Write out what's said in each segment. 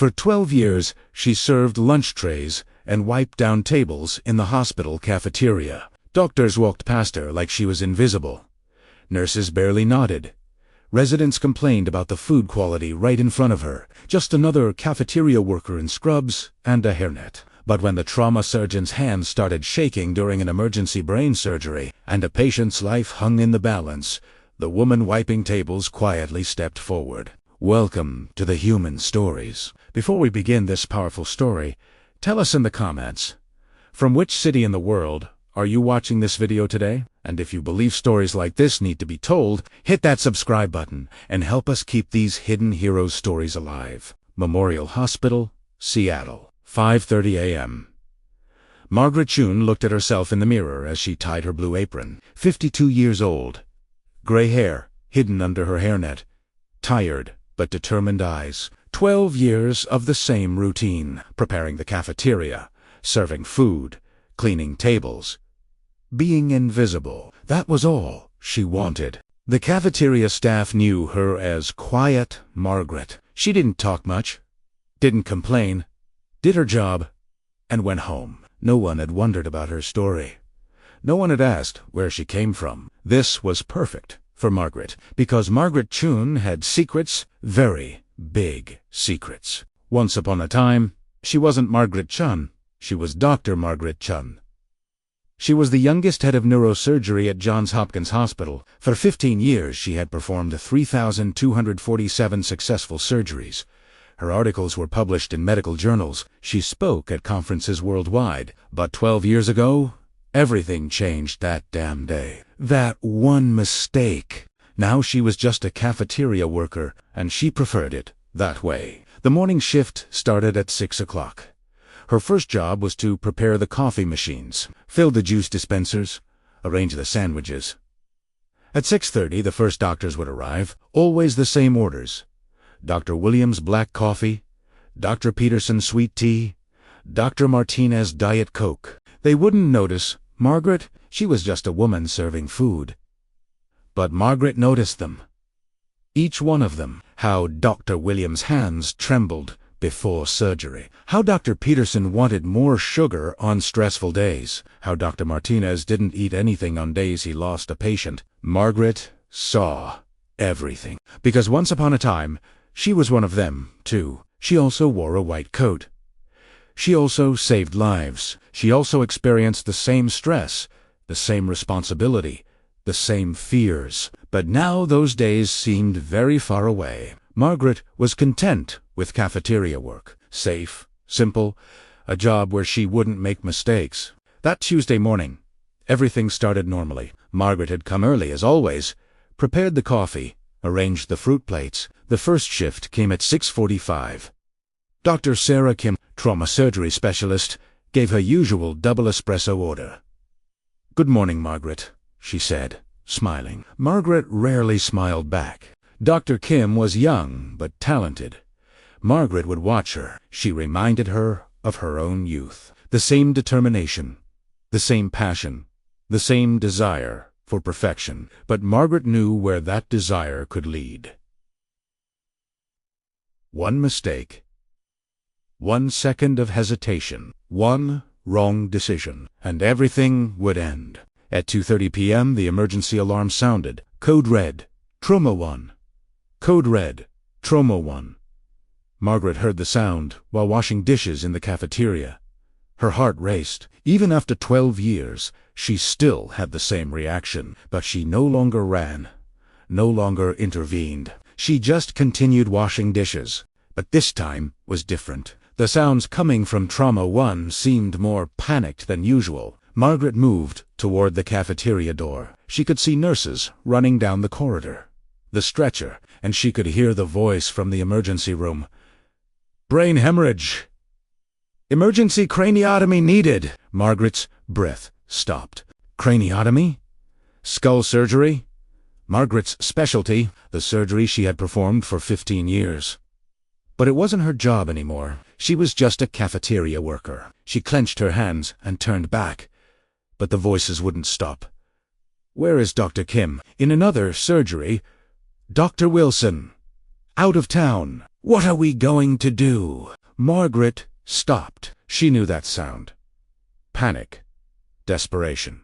For 12 years, she served lunch trays and wiped down tables in the hospital cafeteria. Doctors walked past her like she was invisible. Nurses barely nodded. Residents complained about the food quality right in front of her. Just another cafeteria worker in scrubs and a hairnet. But when the trauma surgeon's hands started shaking during an emergency brain surgery and a patient's life hung in the balance, the woman wiping tables quietly stepped forward. Welcome to the Human Stories. Before we begin this powerful story, tell us in the comments, from which city in the world are you watching this video today? And if you believe stories like this need to be told, hit that subscribe button and help us keep these hidden heroes stories alive. Memorial Hospital, Seattle, 5:30 a.m. Margaret Chen looked at herself in the mirror as she tied her blue apron. 52 years old. Gray hair hidden under her hairnet. Tired but determined eyes. 12 years of the same routine. Preparing the cafeteria, serving food, cleaning tables. Being invisible. That was all she wanted. The cafeteria staff knew her as Quiet Margaret. She didn't talk much, didn't complain, did her job, and went home. No one had wondered about her story. No one had asked where she came from. This was perfect for Margaret, because Margaret Chen had secrets, very big secrets. Once upon a time, she wasn't Margaret Chen, she was Dr. Margaret Chen. She was the youngest head of neurosurgery at Johns Hopkins Hospital. For 15 years, she had performed 3,247 successful surgeries. Her articles were published in medical journals. She spoke at conferences worldwide. But 12 years ago, everything changed that damn day. That one mistake. Now she was just a cafeteria worker, and she preferred it that way. The morning shift started at 6 o'clock. Her first job was to prepare the coffee machines, fill the juice dispensers, arrange the sandwiches. At 6:30, the first doctors would arrive, always the same orders. Dr. Williams black coffee, Dr. Peterson sweet tea, Dr. Martinez Diet Coke. They wouldn't notice Margaret. She was just a woman serving food. But Margaret noticed them. Each one of them. How Dr. Williams' hands trembled before surgery. How Dr. Peterson wanted more sugar on stressful days. How Dr. Martinez didn't eat anything on days he lost a patient. Margaret saw everything. Because once upon a time, she was one of them, too. She also wore a white coat. She also saved lives. She also experienced the same stress, the same responsibility, the same fears. But now those days seemed very far away. Margaret was content with cafeteria work. Safe, simple, a job where she wouldn't make mistakes. That Tuesday morning, everything started normally. Margaret had come early, as always, prepared the coffee, arranged the fruit plates. The first shift came at 6:45. Dr. Sarah Kim, trauma surgery specialist, gave her usual double espresso order. "Good morning, Margaret," she said, smiling. Margaret rarely smiled back. Dr. Kim was young but talented. Margaret would watch her. She reminded her of her own youth. The same determination, the same passion, the same desire for perfection. But Margaret knew where that desire could lead. One mistake, 1 second of hesitation, one wrong decision, and everything would end. At 2:30 p.m., the emergency alarm sounded. Code red, trauma 1. Code red, trauma 1. Margaret heard the sound while washing dishes in the cafeteria. Her heart raced. Even after 12 years, she still had the same reaction. But she no longer ran, no longer intervened. She just continued washing dishes. But this time was different. The sounds coming from trauma 1 seemed more panicked than usual. Margaret moved toward the cafeteria door. She could see nurses running down the corridor, the stretcher, and she could hear the voice from the emergency room. "Brain hemorrhage. Emergency craniotomy needed." Margaret's breath stopped. Craniotomy? Skull surgery? Margaret's specialty, the surgery she had performed for 15 years. But it wasn't her job anymore. She was just a cafeteria worker. She clenched her hands and turned back. But the voices wouldn't stop. "Where is Dr. Kim?" "In another surgery." "Dr. Wilson." "Out of town." What are we going to do?" Margaret stopped. She knew that sound. Panic. Desperation.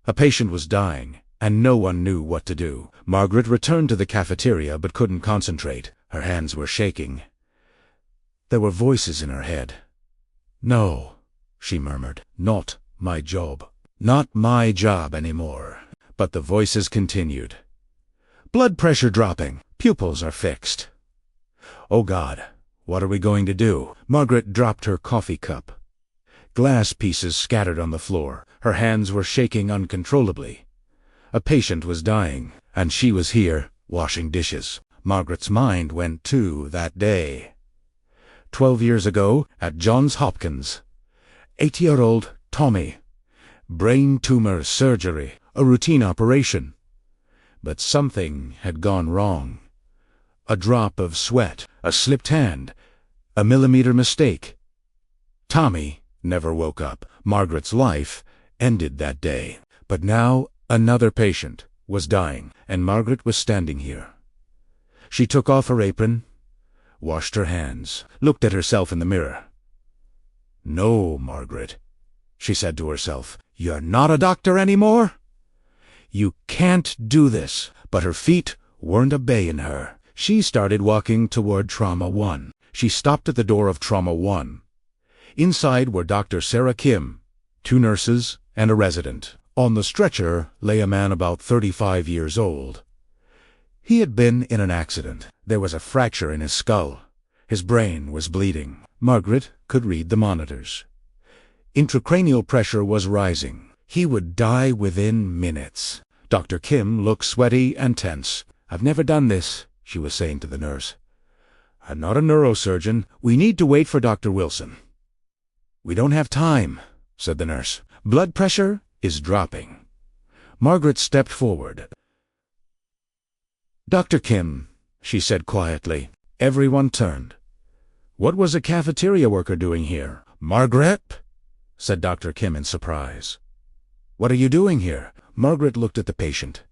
A patient was dying, and no one knew what to do. Margaret returned to the cafeteria but couldn't concentrate. Her hands were shaking. There were voices in her head. "No," she murmured. "Not my job. Not my job anymore." But the voices continued. "Blood pressure dropping. Pupils are fixed." "Oh God, what are we going to do?" Margaret dropped her coffee cup. Glass pieces scattered on the floor. Her hands were shaking uncontrollably. A patient was dying, and she was here, washing dishes. Margaret's mind went to that day. 12 years ago, at Johns Hopkins. 8-year-old Tommy. Brain tumor surgery, a routine operation. But something had gone wrong. A drop of sweat, a slipped hand, a millimeter mistake. Tommy never woke up. Margaret's life ended that day. But now another patient was dying, and Margaret was standing here. She took off her apron, washed her hands, looked at herself in the mirror. "No, Margaret," she said to herself, "you're not a doctor anymore. You can't do this." But her feet weren't obeying her. She started walking toward Trauma 1. She stopped at the door of Trauma 1. Inside were Dr. Sarah Kim, 2 nurses, and a resident. On the stretcher lay a man about 35 years old. He had been in an accident. There was a fracture in his skull. His brain was bleeding. Margaret could read the monitors. Intracranial pressure was rising. He would die within minutes. Dr. Kim looked sweaty and tense. "I've never done this," she was saying to the nurse. "I'm not a neurosurgeon. We need to wait for Dr. Wilson." "We don't have time," said the nurse. "Blood pressure is dropping." Margaret stepped forward. "Dr. Kim," she said quietly. Everyone turned. What was a cafeteria worker doing here? "Margaret?" said Dr. Kim in surprise. "What are you doing here?" Margaret looked at the patient,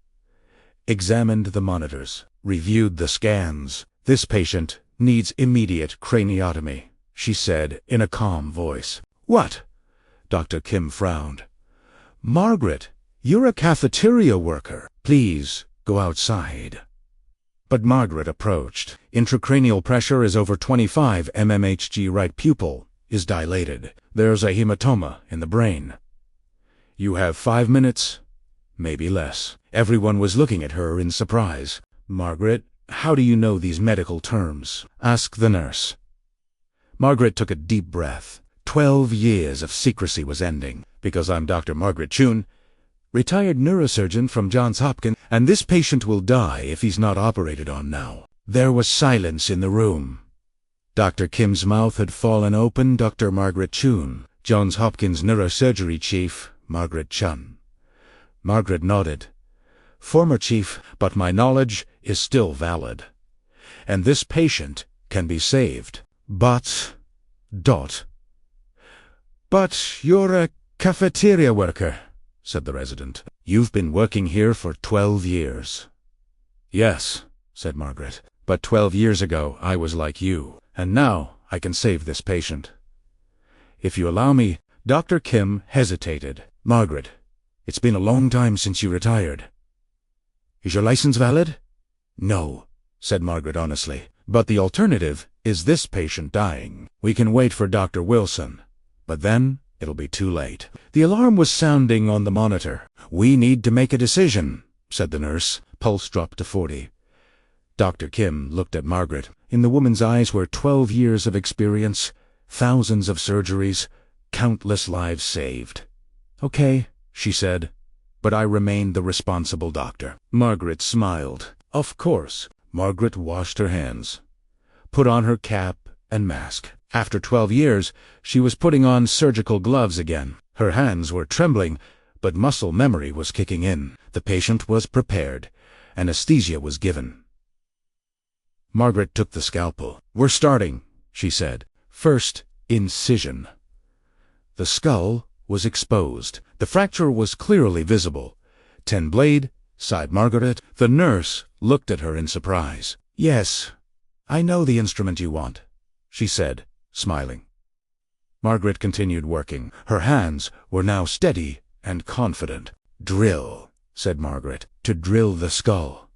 examined the monitors, reviewed the scans. "This patient needs immediate craniotomy," she said in a calm voice. "What?" Dr. Kim frowned. "Margaret, you're a cafeteria worker. Please go outside." But Margaret approached. Intracranial pressure is over 25 mmHg. Right pupil is dilated. There's a hematoma in the brain. "You have 5 minutes, maybe less." Everyone was looking at her in surprise. "Margaret, how do you know these medical terms?" asked the nurse. Margaret took a deep breath. 12 years of secrecy was ending. "Because I'm Dr. Margaret Chen, retired neurosurgeon from Johns Hopkins, and this patient will die if he's not operated on now." There was silence in the room. Dr. Kim's mouth had fallen open. "Dr. Margaret Chen, Johns Hopkins neurosurgery chief, Margaret Chen." Margaret nodded. "Former chief, but my knowledge is still valid. And this patient can be saved. But you're a cafeteria worker," said the resident. "You've been working here for 12 years. "Yes," said Margaret, "but 12 years ago I was like you, and now I can save this patient. If you allow me." Dr. Kim hesitated. "Margaret, it's been a long time since you retired. Is your license valid?" "No," said Margaret honestly. "But the alternative is this patient dying. We can wait for Dr. Wilson, but then it'll be too late." The alarm was sounding on the monitor. "We need to make a decision," said the nurse. Pulse dropped to 40. Dr. Kim looked at Margaret. In the woman's eyes were 12 years of experience, thousands of surgeries, countless lives saved. "Okay," she said, "but I remain the responsible doctor." Margaret smiled. "Of course." Margaret washed her hands, put on her cap and mask. After 12 years, she was putting on surgical gloves again. Her hands were trembling, but muscle memory was kicking in. The patient was prepared. Anesthesia was given. Margaret took the scalpel. "We're starting," she said. "First, incision." The skull was exposed. The fracture was clearly visible. 10 blade, sighed Margaret. The nurse looked at her in surprise. "Yes, I know the instrument you want, she said, smiling. Margaret continued working. Her hands were now steady and confident. "Drill," said Margaret, "to drill the skull."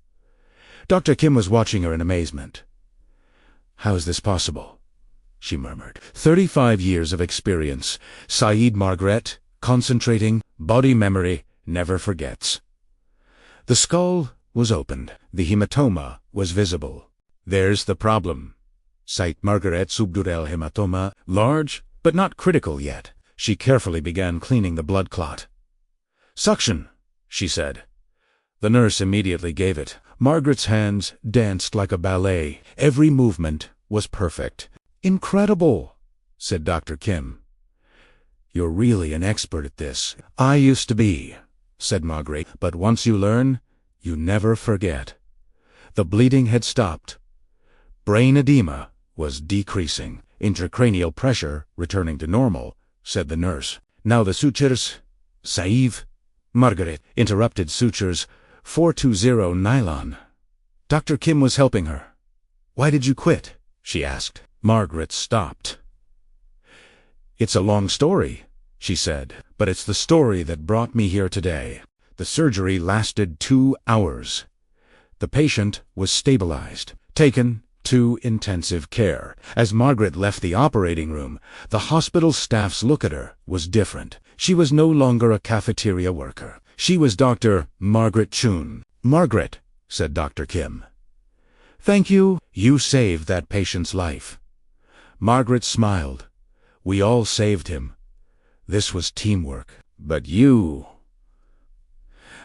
Dr. Kim was watching her in amazement. "How is this possible?" she murmured. 35 years of experience. Saeed Margaret, concentrating, body memory, never forgets. The skull was opened. The hematoma was visible. "There's the problem," Said Margaret. Subdural hematoma, large, but not critical yet. She carefully began cleaning the blood clot. "Suction," she said. The nurse immediately gave it. Margaret's hands danced like a ballet. Every movement was perfect. "Incredible," said Dr. Kim. "You're really an expert at this." "I used to be," said Margaret, "but once you learn, you never forget." The bleeding had stopped. Brain edema was decreasing. Intracranial pressure returning to normal, said the nurse. "Now the sutures." "Saeed." Margaret interrupted. "Sutures 420 nylon." Dr. Kim was helping her. "Why did you quit?" she asked. Margaret stopped. "It's a long story," she said, "but it's the story that brought me here today." The surgery lasted 2 hours. The patient was stabilized, taken to intensive care. As Margaret left the operating room, the hospital staff's look at her was different. She was no longer a cafeteria worker. She was Dr. Margaret Chen. "Margaret," said Dr. Kim. "Thank you. You saved that patient's life." Margaret smiled. "We all saved him. This was teamwork. But you...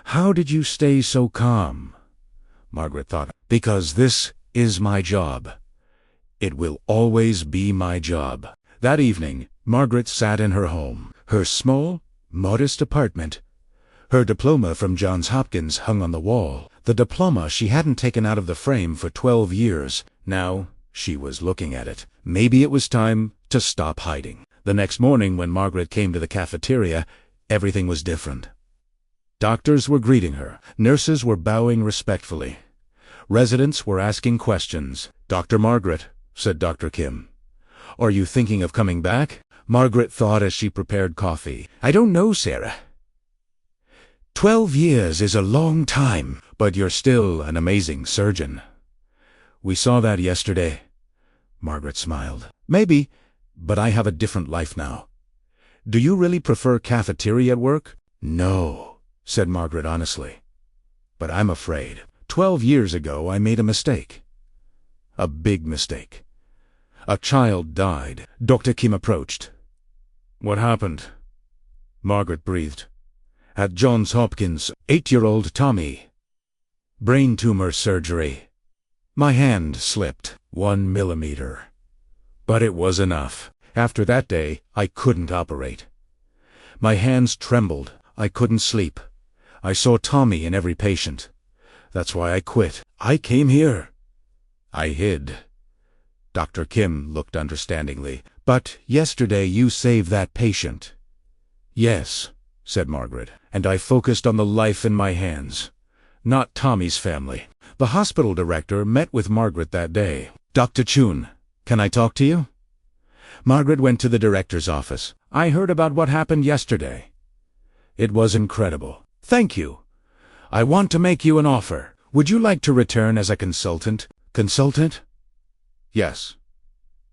How did you stay so calm?" Margaret thought. "Because this is my job. It will always be my job." That evening, Margaret sat in her home. Her small, modest apartment. Her diploma from Johns Hopkins hung on the wall. The diploma she hadn't taken out of the frame for 12 years. Now she was looking at it. Maybe it was time to stop hiding. The next morning when Margaret came to the cafeteria, everything was different. Doctors were greeting her. Nurses were bowing respectfully. Residents were asking questions. "Dr. Margaret," said Dr. Kim, "are you thinking of coming back?" Margaret thought as she prepared coffee. "I don't know, Sarah. 12 years is a long time, but you're still an amazing surgeon." "We saw that yesterday." Margaret smiled. "Maybe, but I have a different life now." "Do you really prefer cafeteria work?" "No," said Margaret honestly. "But I'm afraid. 12 years ago I made a mistake. A big mistake. A child died." Dr. Kim approached. "What happened?" Margaret breathed. "At Johns Hopkins, 8-year-old Tommy. Brain tumor surgery. My hand slipped 1 millimeter. But it was enough. After that day, I couldn't operate. My hands trembled. I couldn't sleep. I saw Tommy in every patient. That's why I quit. I came here. I hid." Dr. Kim looked understandingly. "But yesterday you saved that patient." "Yes," said Margaret, "and I focused on the life in my hands, not Tommy's family." The hospital director met with Margaret that day. "Dr. Chun, can I talk to you?" Margaret went to the director's office. "I heard about what happened yesterday. It was incredible. Thank you. I want to make you an offer. Would you like to return as a consultant?" "Consultant?" "Yes.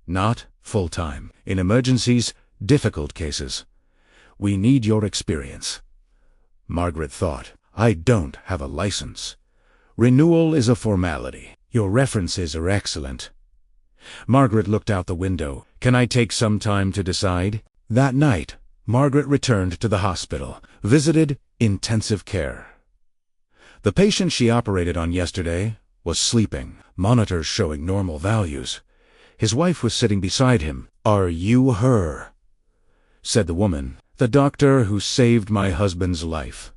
Not full-time. In emergencies, difficult cases. We need your experience." Margaret thought, "I don't have a license. Renewal is a formality. Your references are excellent." Margaret looked out the window. "Can I take some time to decide?" That night, Margaret returned to the hospital, visited intensive care. The patient she operated on yesterday was sleeping, monitors showing normal values. His wife was sitting beside him. "Are you her?" said the woman. "The doctor who saved my husband's life."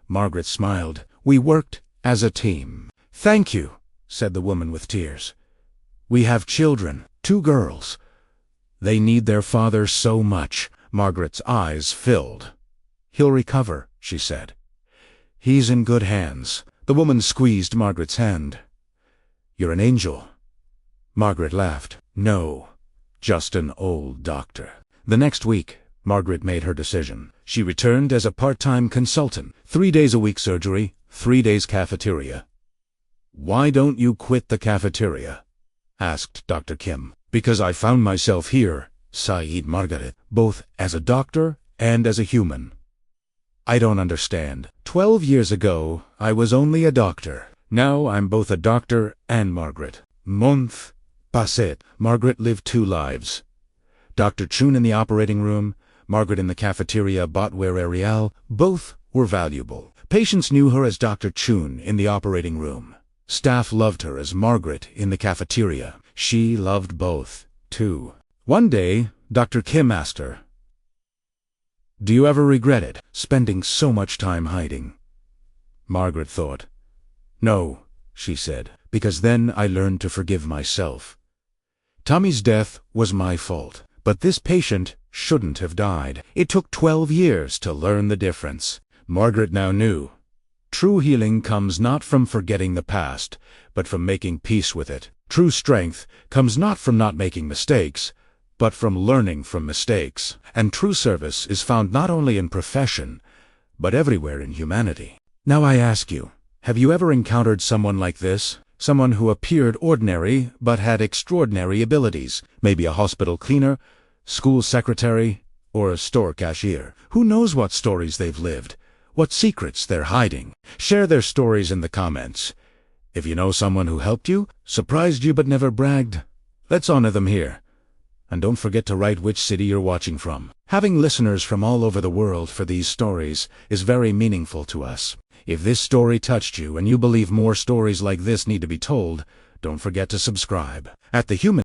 Margaret smiled. "We worked as a team." "Thank you," said the woman with tears. "We have children, 2 girls. They need their father so much." Margaret's eyes filled. "He'll recover," she said. "He's in good hands." The woman squeezed Margaret's hand. "You're an angel." Margaret laughed. No, just an old doctor. The next week, Margaret made her decision. She returned as a part-time consultant. 3 days a week surgery, 3 days cafeteria. "Why don't you quit the cafeteria?" asked Dr. Kim. "Because I found myself here," sighed Margaret, "both as a doctor and as a human. I don't understand. 12 years ago, I was only a doctor. Now I'm both a doctor and Margaret." Month passé. Margaret lived 2 lives. Dr. Chen in the operating room, Margaret in the cafeteria botware area. Both were valuable. Patients knew her as Dr. Chen in the operating room. Staff loved her as Margaret in the cafeteria. She loved both, too. One day, Dr. Kim asked her, "Do you ever regret it, spending so much time hiding?" Margaret thought. "No," she said, "because then I learned to forgive myself. Tommy's death was my fault, but this patient shouldn't have died. It took 12 years to learn the difference." Margaret now knew. True healing comes not from forgetting the past, but from making peace with it. True strength comes not from not making mistakes, but from learning from mistakes. And true service is found not only in profession, but everywhere in humanity. Now I ask you, have you ever encountered someone like this? Someone who appeared ordinary, but had extraordinary abilities? Maybe a hospital cleaner, school secretary, or a store cashier. Who knows what stories they've lived? What secrets they're hiding? Share their stories in the comments. If you know someone who helped you, surprised you but never bragged, let's honor them here. And don't forget to write which city you're watching from. Having listeners from all over the world for these stories is very meaningful to us. If this story touched you and you believe more stories like this need to be told, don't forget to subscribe. At the Human